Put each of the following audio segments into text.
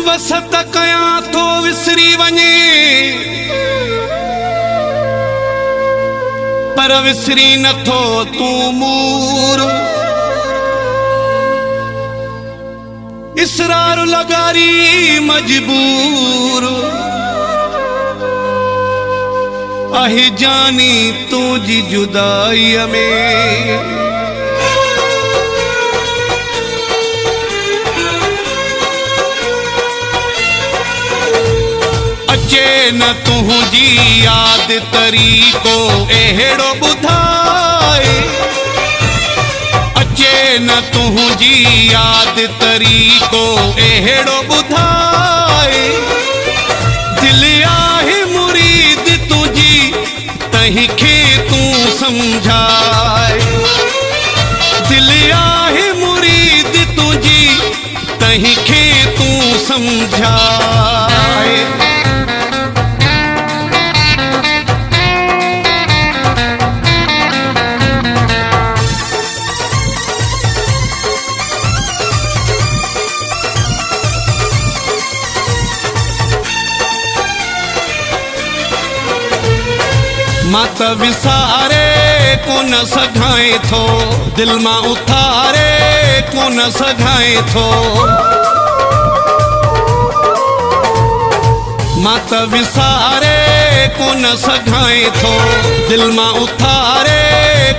वसत कया थो विसरी वञे पर विसरी नथो तूं मूर इसरार लगारी मजबूर आहे जानी तुझी जुदाई में अचे न तुझी याद तरीको एड़ो बुधाए अचे न तुझी याद तरीको एड़ो बुधाए दिल आहे मुरीद तुझी तही खे तू समझाए दिल आहे मुरीद तुझी तही खे तू समझाए मात विसारे कोन सघाए थो दिल मां उथारे कोन सघाए थो मात विसारे कोन सघाए थो दिल मां उथारे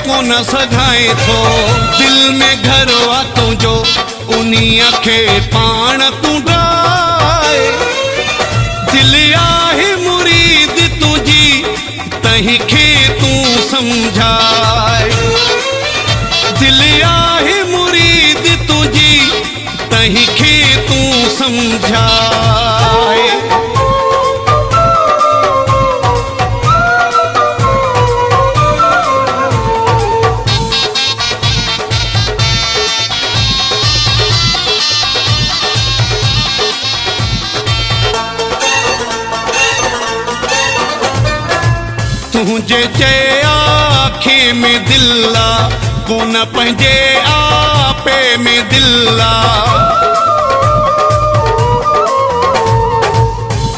कोन सघाए थो दिल में घर आ तुंहिंजो उन्हीअ खे पाण तूं ड्राए दिल आहे मुरीद तुझी तही खे तू समझाए दिल आहे मुरीद तुझी तही खे तू समझाए तुझे चए आखे में दिला कोन पंहिंजे आपे में दिला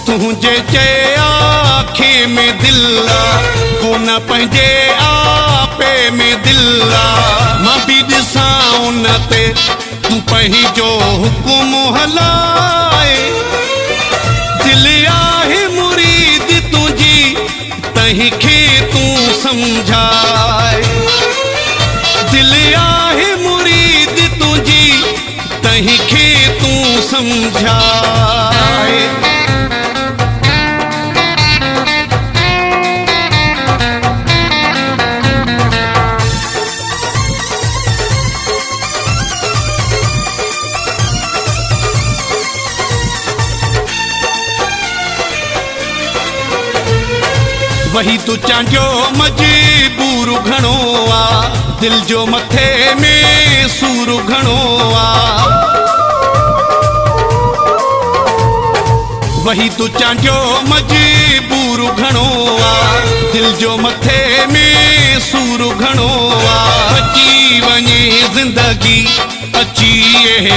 तुझे चए आखे में दिला कोन पंहिंजे आपे में दिला मां बि ॾिसां उन ते तूं पंहिंजो हुकुम हलाए दिल आहे मुरीद तुझी तही खे तू समझाए दिल आहे मुरीद तुझी तही खे तू समझाए वही तू चांजो मजबूर घणो आ दिल जो मथे में सूर घणो आ वही तू चांजो मजबूर घणो आ दिल जो मथे में सूर घणो आ बची वञे जिंदगी अची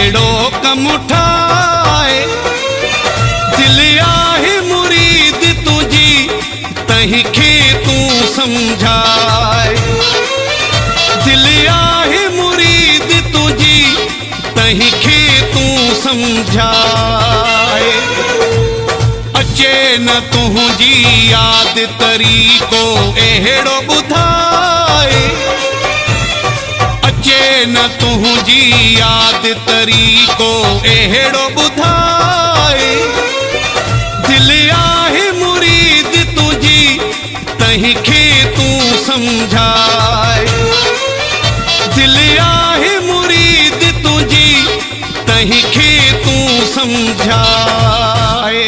एड़ो कम ठाए दिल आहे मुरीद तुझी तही खे तू समझाए दिल आहे मुरीद तुझी तही खे तू समझाए अचे न तुझी याद तरीको एड़ो बुधाए अचे न तुझी याद तरीको एड़ो बुधाए दिल आहे मुरीद तुझी तही खे तू समझाए दिल आहे मुरीद तुझी तही खे तू समझाए।